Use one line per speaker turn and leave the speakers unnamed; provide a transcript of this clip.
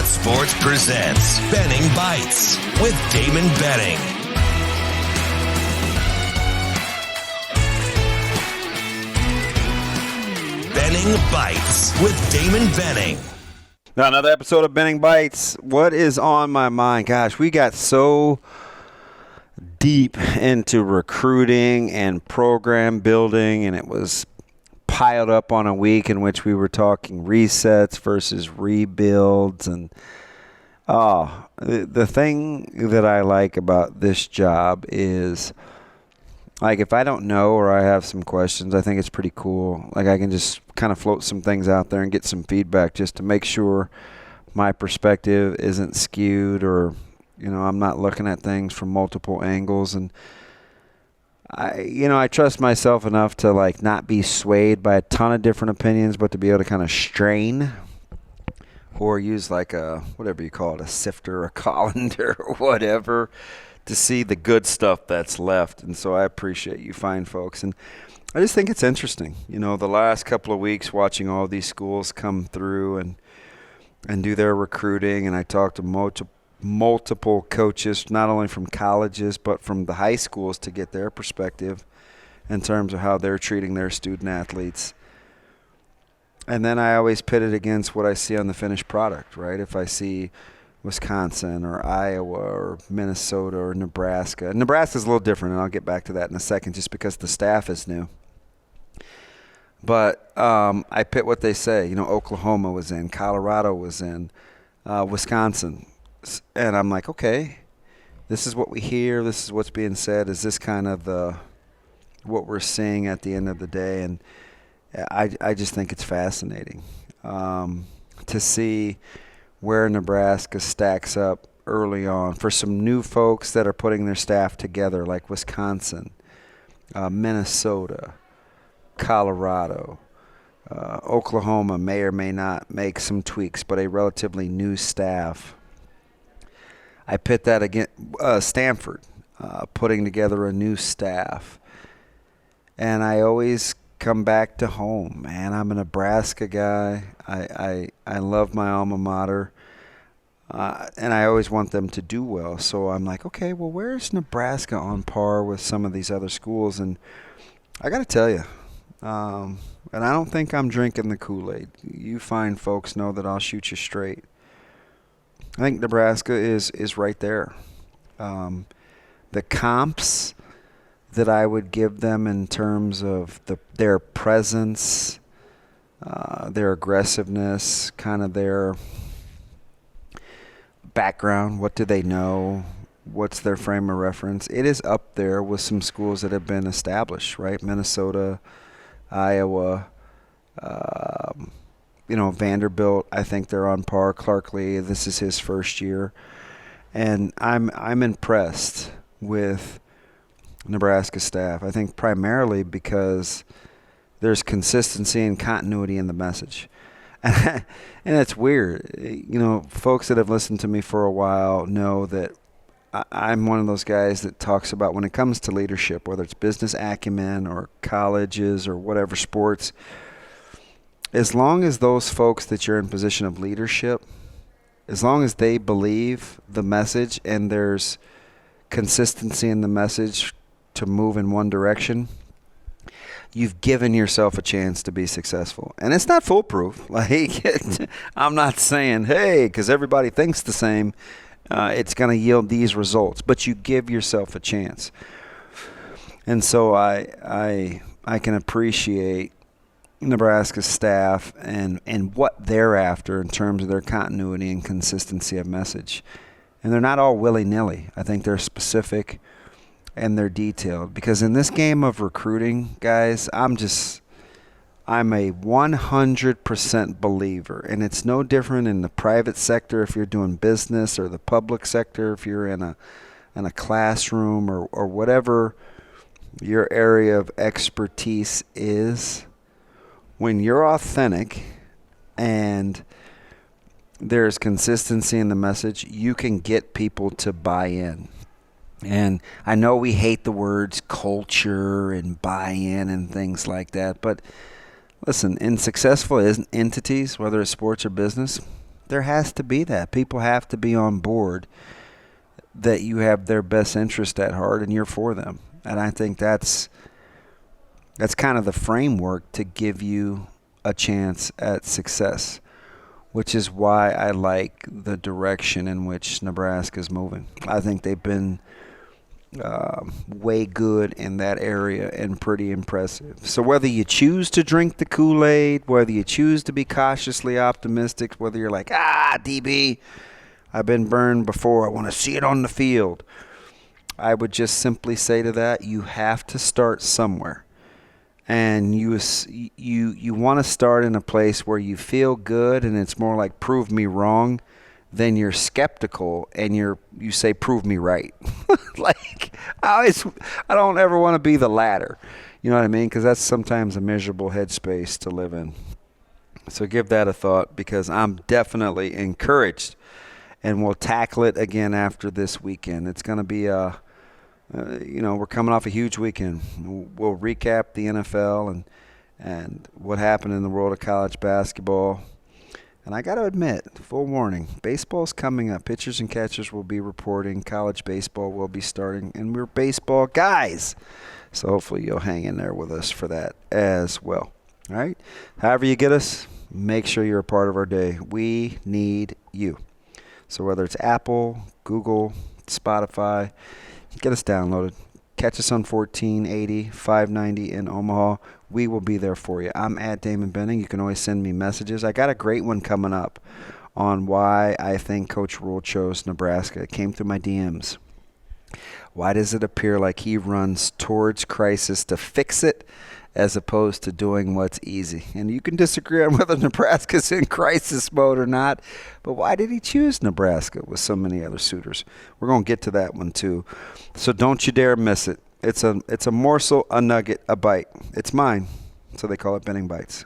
Sports presents Benning Bites with Damon Benning. Benning Bites with Damon Benning.
Now, another episode of Benning Bites. What is on my mind? Gosh, we got so deep into recruiting and program building, and it was piled up on a week in which we were talking resets versus rebuilds. And the thing that I like about this job is, like, if I don't know or I have some questions, I think it's pretty cool. Like, I can just kind of float some things out there and get some feedback just to make sure my perspective isn't skewed, or, you know, I'm not looking at things from multiple angles. And I trust myself enough to, like, not be swayed by a ton of different opinions, but to be able to kind of strain or use like a, whatever you call it, a sifter, a colander, or whatever, to see the good stuff that's left. And so I appreciate you fine folks. And I just think it's interesting, you know, the last couple of weeks watching all these schools come through and do their recruiting. And I talked to multiple coaches, not only from colleges but from the high schools, to get their perspective in terms of how they're treating their student athletes. And then I always pit it against what I see on the finished product, right? If I see Wisconsin or Iowa or Minnesota or Nebraska. Nebraska's a little different, and I'll get back to that in a second, just because the staff is new. But I pit what they say. You know, Oklahoma was in, Colorado was in, Wisconsin. And I'm like, okay, this is what we hear. This is what's being said. Is this kind of what we're seeing at the end of the day? And I just think it's fascinating to see where Nebraska stacks up early on for some new folks that are putting their staff together, like Wisconsin, Minnesota, Colorado. Oklahoma may or may not make some tweaks, but a relatively new staff. I pit that against Stanford, putting together a new staff. And I always come back to home, man. I'm a Nebraska guy. I love my alma mater. And I always want them to do well. So I'm like, okay, well, where's Nebraska on par with some of these other schools? And I got to tell you, and I don't think I'm drinking the Kool-Aid. You fine folks know that I'll shoot you straight. I think Nebraska is right there. The comps that I would give them in terms of their presence, their aggressiveness, kind of their background, what do they know, what's their frame of reference, it is up there with some schools that have been established, right? Minnesota, Iowa, Vanderbilt, I think they're on par. Clark Lee, this is his first year. And I'm impressed with Nebraska staff. I think primarily because there's consistency and continuity in the message. And it's weird. You know, folks that have listened to me for a while know that I'm one of those guys that talks about, when it comes to leadership, whether it's business acumen or colleges or whatever, sports, as long as those folks that you're in position of leadership, as long as they believe the message and there's consistency in the message to move in one direction, you've given yourself a chance to be successful. And it's not foolproof. Like, I'm not saying, hey, because everybody thinks the same, it's going to yield these results. But you give yourself a chance. And so I can appreciate Nebraska's staff and what they're after in terms of their continuity and consistency of message. And they're not all willy-nilly. I think they're specific and they're detailed. Because in this game of recruiting, guys, I'm a 100% believer. And it's no different in the private sector if you're doing business, or the public sector if you're in a classroom, or whatever your area of expertise is. When you're authentic and there's consistency in the message, you can get people to buy in. And I know we hate the words culture and buy-in and things like that, but listen, in successful entities, whether it's sports or business, There has to be that. People have to be on board that you have their best interest at heart and you're for them. And I think that's kind of the framework to give you a chance at success, which is why I like the direction in which Nebraska is moving. I think they've been way good in that area and pretty impressive. So whether you choose to drink the Kool-Aid, whether you choose to be cautiously optimistic, whether you're like, DB, I've been burned before, I want to see it on the field, I would just simply say to that, you have to start somewhere. And you want to start in a place where you feel good and it's more like prove me wrong than you're skeptical and you say prove me right. Like I don't ever want to be the latter. You know what I mean? Because that's sometimes a miserable headspace to live in. So give that a thought, because I'm definitely encouraged, and we'll tackle it again after this weekend. It's going to be we're coming off a huge weekend. We'll recap the NFL and what happened in the world of college basketball. And I got to admit, full warning, baseball's coming up. Pitchers and catchers will be reporting. College baseball will be starting. And we're baseball guys. So hopefully you'll hang in there with us for that as well. All right? However you get us, make sure you're a part of our day. We need you. So whether it's Apple, Google, Spotify, get us downloaded. Catch us on 1480, 590 in Omaha. We will be there for you. I'm at Damon Benning. You can always send me messages. I got a great one coming up on why I think Coach Rule chose Nebraska. It came through my DMs. Why does it appear like he runs towards crisis to fix it as opposed to doing what's easy? And you can disagree on whether Nebraska's in crisis mode or not, but why did he choose Nebraska with so many other suitors? We're going to get to that one too. So don't you dare miss it. It's a morsel, a nugget, a bite. It's mine, so they call it Benning Bites.